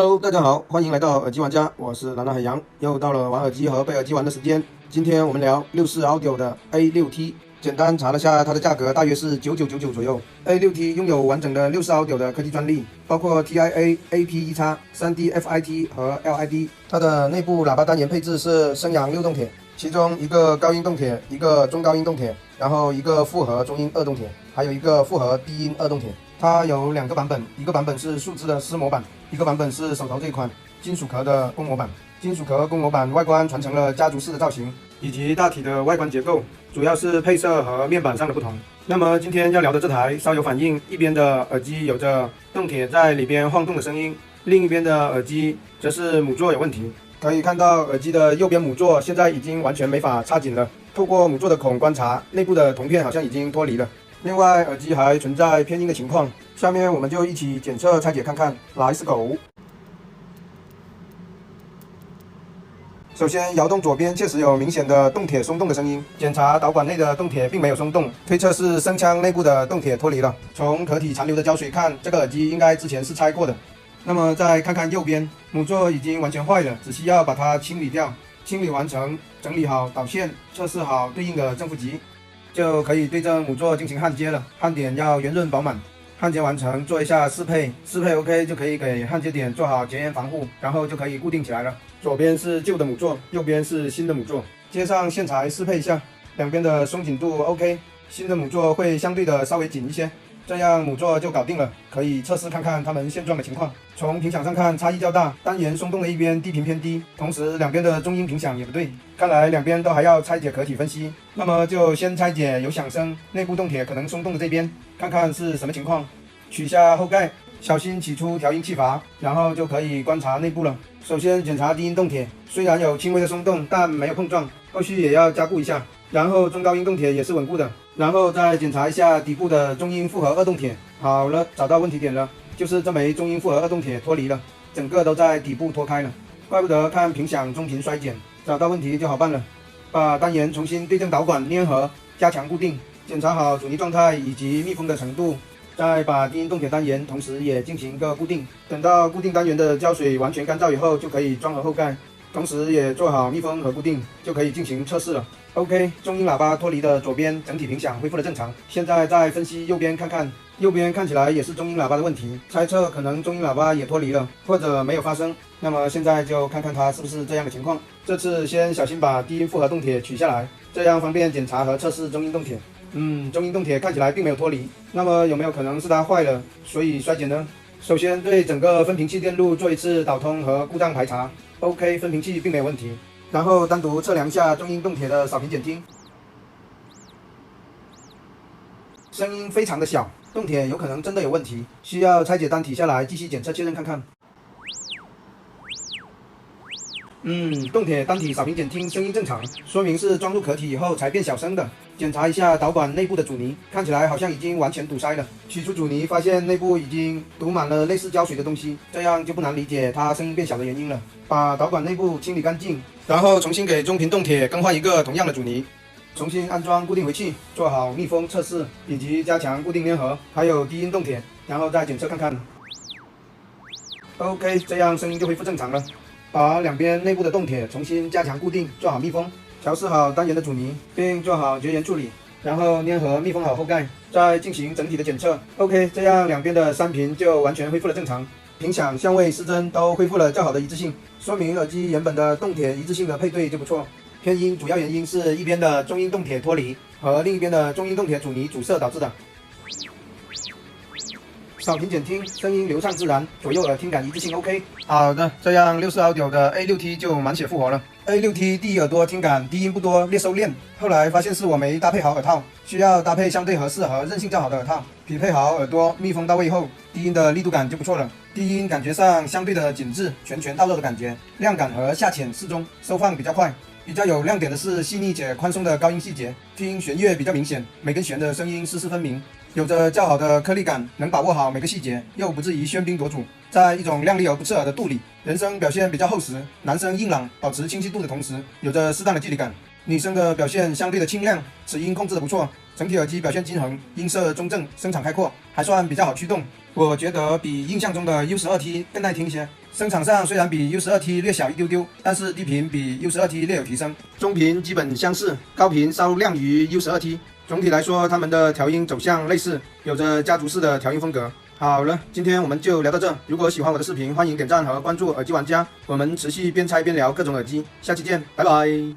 Hello， 大家好，欢迎来到耳机玩家，我是蓝蓝海洋，又到了玩耳机和背耳机玩的时间。今天我们聊64 Audio 的 A6T， 简单查了下它的价格，大约是9999左右。A6T 拥有完整的64 Audio 的科技专利，包括 TIA、AP1X、3D FIT 和 LID。它的内部喇叭单元配置是升阳6动铁，其中一个高音动铁，一个中高音动铁，然后一个复合中音2动铁，还有一个复合低音2动铁。它有2个版本，一个版本是树脂的丝膜版，一个版本是手头这款金属壳的公模版。金属壳公模版外观传承了家族式的造型以及大体的外观结构，主要是配色和面板上的不同。那么今天要聊的这台稍有反应，一边的耳机有着动铁在里边晃动的声音，另一边的耳机则是母座有问题。可以看到耳机的右边母座现在已经完全没法插紧了，透过母座的孔观察，内部的铜片好像已经脱离了。另外，耳机还存在偏音的情况，下面我们就一起检测拆解看看。来是狗。首先，摇动左边确实有明显的动铁松动的声音，检查导管内的动铁并没有松动，推测是声腔内部的动铁脱离了。从壳体残留的胶水看，这个耳机应该之前是拆过的。那么再看看右边，母座已经完全坏了，只需要把它清理掉。清理完成，整理好导线，测试好对应的正负极，就可以对正母座进行焊接了。焊点要圆润饱满。焊接完成，做一下适配，OK 就可以给焊接点做好结缘防护，然后就可以固定起来了。左边是旧的母座，右边是新的母座，接上线材适配一下，两边的松紧度 OK， 新的母座会相对的稍微紧一些，这样母座就搞定了。可以测试看看它们现状的情况。从频响上看差异较大，单元松动的一边低频偏低，同时两边的中音频响也不对，看来两边都还要拆解壳体分析。那么就先拆解有响声、内部动铁可能松动的这边，看看是什么情况。取下后盖，小心取出调音气阀，然后就可以观察内部了。首先检查低音动铁，虽然有轻微的松动，但没有碰撞，后续也要加固一下。然后中高音动铁也是稳固的，然后再检查一下底部的中音复合2动铁。好了，找到问题点了，就是这枚中音复合2动铁脱离了，整个都在底部脱开了，怪不得看频响中频衰减。找到问题就好办了，把单元重新对正导管粘合，加强固定，检查好阻尼状态以及密封的程度。再把低音动铁单元同时也进行一个固定，等到固定单元的胶水完全干燥以后，就可以装合后盖，同时也做好密封和固定，就可以进行测试了。OK， 中音喇叭脱离的左边整体频响恢复了正常，现在再分析右边看看，右边看起来也是中音喇叭的问题，猜测可能中音喇叭也脱离了，或者没有发生。那么现在就看看它是不是这样的情况。这次先小心把低音复合动铁取下来，这样方便检查和测试中音动铁。中音动铁看起来并没有脱离，那么有没有可能是它坏了，所以衰减呢？首先对整个分频器电路做一次导通和故障排查 ，OK， 分频器并没有问题。然后单独测量一下中音动铁的扫频检听，声音非常的小，动铁有可能真的有问题，需要拆解单体下来继续检测确认看看。动铁单体扫频检听声音正常，说明是装入壳体以后才变小声的。检查一下导管内部的阻尼，看起来好像已经完全堵塞了。取出阻尼，发现内部已经堵满了类似胶水的东西，这样就不难理解它声音变小的原因了。把导管内部清理干净，然后重新给中频动铁更换一个同样的阻尼，重新安装固定回去，做好密封测试以及加强固定粘合，还有低音动铁，然后再检测看看。OK， 这样声音就恢复正常了。把两边内部的动铁重新加强固定，做好密封，调试好单元的阻尼，并做好绝缘处理，然后粘合密封好后盖，再进行整体的检测。OK， 这样两边的3频就完全恢复了正常，频响、相位、失真都恢复了较好的一致性，说明耳机原本的动铁一致性的配对就不错。偏音主要原因是一边的中音动铁脱离和另一边的中音动铁阻尼阻塞导致的。扫频检听，声音流畅自然，左右耳听感一致性 OK。好的，这样64 Audio 的 A6T 就满血复活了。A6T 第一耳朵听感低音不多，略收敛。后来发现是我没搭配好耳套，需要搭配相对合适和韧性较好的耳套，匹配好耳朵，密封到位后，低音的力度感就不错了。低音感觉上相对的紧致，拳到肉的感觉，亮感和下浅适中，收放比较快。比较有亮点的是细腻且宽松的高音细节，听弦乐比较明显，每根弦的声音丝丝分明，有着较好的颗粒感，能把握好每个细节，又不至于喧宾夺主，在一种亮丽而不刺耳的度里。人声表现比较厚实，男声硬朗，保持清晰度的同时，有着适当的距离感。女生的表现相对的清亮，齿音控制的不错，整体耳机表现均衡，音色中正，声场开阔，还算比较好驱动。我觉得比印象中的 U12T 更耐听一些。声场上虽然比 U12T 略小一丢丢，但是低频比 U12T 略有提升，中频基本相似，高频稍亮于 U12T。总体来说，它们的调音走向类似，有着家族式的调音风格。好了，今天我们就聊到这。如果喜欢我的视频，欢迎点赞和关注耳机玩家。我们持续边拆边聊各种耳机，下期见，拜拜。